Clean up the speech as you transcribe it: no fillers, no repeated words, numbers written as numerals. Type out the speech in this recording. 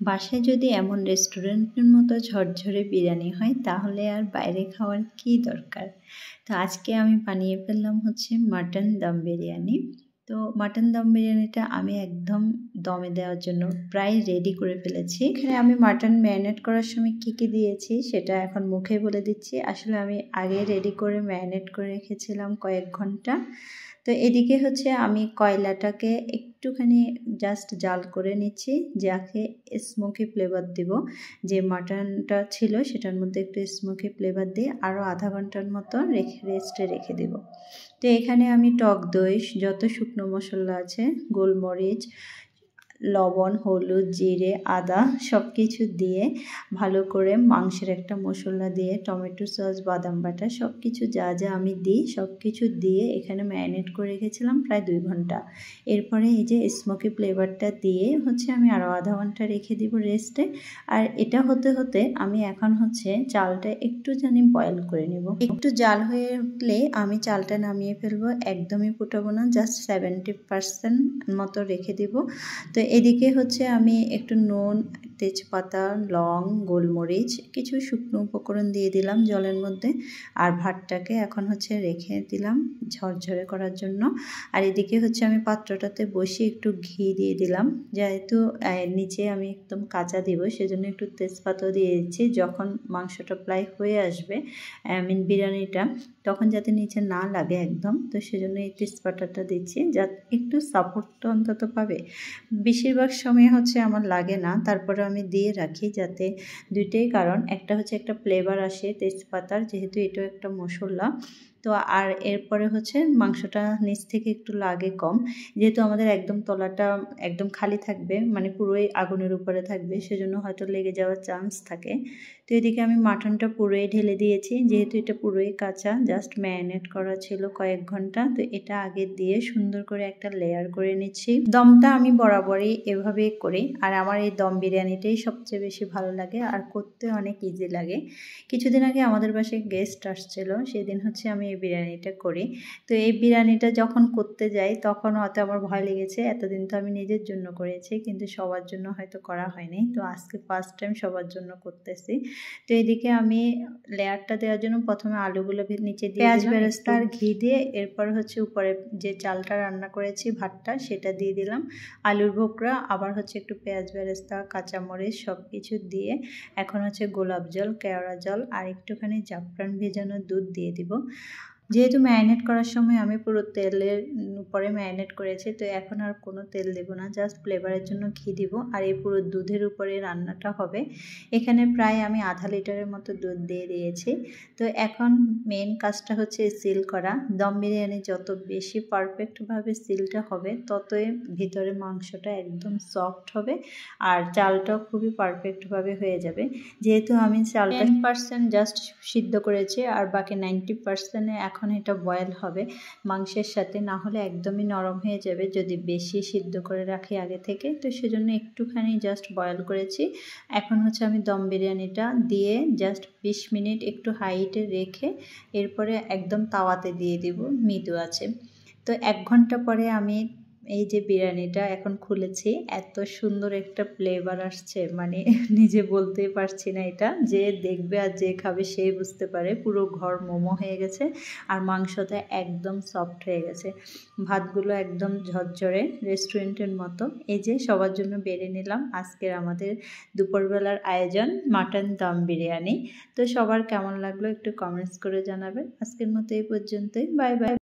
বাসায় যদি এমন রেস্টুরেন্টের মতো ঝরঝরে বিরিয়ানি হয় তাহলে আর বাইরে খাওয়ার কি দরকার। তো আজকে আমি বানিয়ে ফেললাম হচ্ছে মাটন দম বিরিয়ানি। তো মাটন দম বিরিয়ানিটা আমি একদম দমে দেওয়ার জন্য প্রায় রেডি করে ফেলেছি। এখানে আমি মাটন ম্যারিনেট করার সময় কি দিয়েছি সেটা এখন মুখে বলে দিচ্ছি। আসলে আমি আগে রেডি করে ম্যারিনেট করে রেখেছিলাম কয়েক ঘন্টা। তো এদিকে হচ্ছে আমি কয়লাটাকে একটুখানি জাস্ট জাল করে নিচ্ছি, যাকে স্মোকি ফ্লেভার দিব। যে মাটনটা ছিল সেটার মধ্যে একটু স্মোকি ফ্লেভার দিয়ে আরও আধা ঘন্টার মতো রেস্টে রেখে দেব। তো এখানে আমি টক দই, যত শুকনো মশলা আছে, গোলমরিচ, লবণ, হলুদ, জিরে, আদা সব কিছু দিয়ে ভালো করে মাংসের একটা মশলা দিয়ে টমেটো সস, বাদাম বাটা সব কিছু যা যা আমি দিই সব কিছু দিয়ে এখানে ম্যারিনেট করে রেখেছিলাম প্রায় 2 ঘন্টা। এরপরে এই যে স্মোকি ফ্লেভারটা দিয়ে হচ্ছে আমি আরও আধা ঘন্টা রেখে দিব রেস্টে। আর এটা হতে হতে আমি এখন হচ্ছে চালটা একটু বয়েল করে নেব। একটু জাল হয়ে উঠলে আমি চালটা নামিয়ে ফেলবো, একদমই ফুটাবো না, জাস্ট 70% মতো রেখে দিব। তো এদিকে হচ্ছে আমি একটু নুন, তেজপাতা, লং, গোলমরিচ, কিছু শুকনো উপকরণ দিয়ে দিলাম জলের মধ্যে। আর ভাতটাকে এখন হচ্ছে রেখে দিলাম ঝরঝরে করার জন্য। আর এদিকে হচ্ছে আমি পাত্রটাতে বসিয়ে একটু ঘি দিয়ে দিলাম, যেহেতু নিচে আমি একদম কাঁচা দিব সেজন্য একটু তেজপাতাও দিয়ে দিচ্ছি। যখন মাংসটা প্রায় হয়ে আসবে বিরিয়ানিটা, তখন যাতে নিচে না লাগে একদম, তো সেজন্য এই তেজপাতাটা দিচ্ছি, যাতে একটু সাপোর্ট তো অন্তত পাবে। বেশিরভাগ সময় হচ্ছে আমার লাগে না, তারপরে আমি দিয়ে রাখি যাতে দুইটাই কারণ, একটা হচ্ছে একটা ফ্লেভার আসে তেজপাতার, যেহেতু এটাও একটা মশলা। তো আর এরপরে হচ্ছে মাংসটা নিচ থেকে একটু লাগে কম, যেহেতু আমাদের একদম তলাটা একদম খালি থাকবে, মানে পুরোই আগুনের উপরে থাকবে, সেজন্য হয়তো লেগে যাওয়ার চান্স থাকে। তো এদিকে আমি মাটনটা পুরোই ঢেলে দিয়েছি, যেহেতু এটা পুরোই কাঁচা, জাস্ট ম্যারিনেট করা ছিল কয়েক ঘন্টা। তো এটা আগে দিয়ে সুন্দর করে একটা লেয়ার করে নিচ্ছি। দমটা আমি বরাবরই এভাবেই করি, আর আমার এই দম বিরিয়ানিটাই সবচেয়ে বেশি ভালো লাগে আর করতে অনেক ইজি লাগে। কিছুদিন আগে আমাদের বাসায় গেস্ট আসছিল, সেদিন হচ্ছে আমি এই বিরিয়ানিটা করি। তো এই বিরিয়ানিটা যখন করতে যাই তখন হয়তো আমার ভয় লেগেছে, এতদিন তো আমি নিজের জন্য করেছি কিন্তু সবার জন্য হয়তো করা হয়নি, তো আজকে ফার্স্ট টাইম সবার জন্য করতেছি। তো এদিকে আমি লেয়ারটা দেওয়ার জন্য প্রথমে আলুগুলো নিচে দিয়ে পেঁয়াজ বেরেস্তা আর ঘি দিয়ে, এরপর হচ্ছে উপরে যে চালটা রান্না করেছি ভাতটা সেটা দিয়ে দিলাম, আলুর ভোকরা, আবার হচ্ছে একটু পেঁয়াজ বেরেস্তা, কাঁচামরিচ সব কিছু দিয়ে এখন হচ্ছে গোলাপ জল, কেওড়া জল আর একটুখানি জাফরান ভেজানো দুধ দিয়ে দিব। যেহেতু ম্যারিনেট করার সময় আমি পুরো তেলের উপরে ম্যারিনেট করেছি, তো এখন আর কোনো তেল দেব না, জাস্ট ফ্লেভারের জন্য ঘি দিব। আর এই পুরো দুধের উপরে রান্নাটা হবে। এখানে প্রায় আমি আধা লিটারের মতো দুধ দিয়ে দিয়েছি। তো এখন মেন কাজটা হচ্ছে সিল করা। দম বিরিয়ানি যত বেশি পারফেক্টভাবে সিলটা হবে ততই ভিতরে মাংসটা একদম সফট হবে আর চালটাও খুবই পারফেক্টভাবে হয়ে যাবে। যেহেতু আমি চালটা 10% জাস্ট সিদ্ধ করেছি আর বাকি 90% এখন এটা বয়েল হবে মাংসের সাথে, না হলে একদমই নরম হয়ে যাবে যদি বেশি সিদ্ধ করে রাখি আগে থেকে। তো সেজন্য একটুখানি জাস্ট বয়েল করেছি। এখন হচ্ছে আমি দম বিরিয়ানিটা দিয়ে জাস্ট 20 মিনিট একটু হাইটে রেখে এরপরে একদম তাওয়াতে দিয়ে দিব মৃদু আছে। তো 1 ঘন্টা পরে আমি এই যে বিরিয়ানিটা এখন খুলেছি, এত সুন্দর একটা ফ্লেভার আসছে, মানে নিজে বলতেই পারছি না, এটা যে দেখবে আর যে খাবে সেই বুঝতে পারে। পুরো ঘর মোমো হয়ে গেছে আর মাংসটা একদম সফট হয়ে গেছে, ভাতগুলো একদম ঝরঝরে রেস্টুরেন্টের মতো। এই যে সবার জন্য বেড়ে নিলাম আজকের আমাদের দুপুরবেলার আয়োজন মাটন দম বিরিয়ানি। তো সবার কেমন লাগলো একটু কমেন্টস করে জানাবেন। আজকের মতো এই পর্যন্তই, বাই বাই।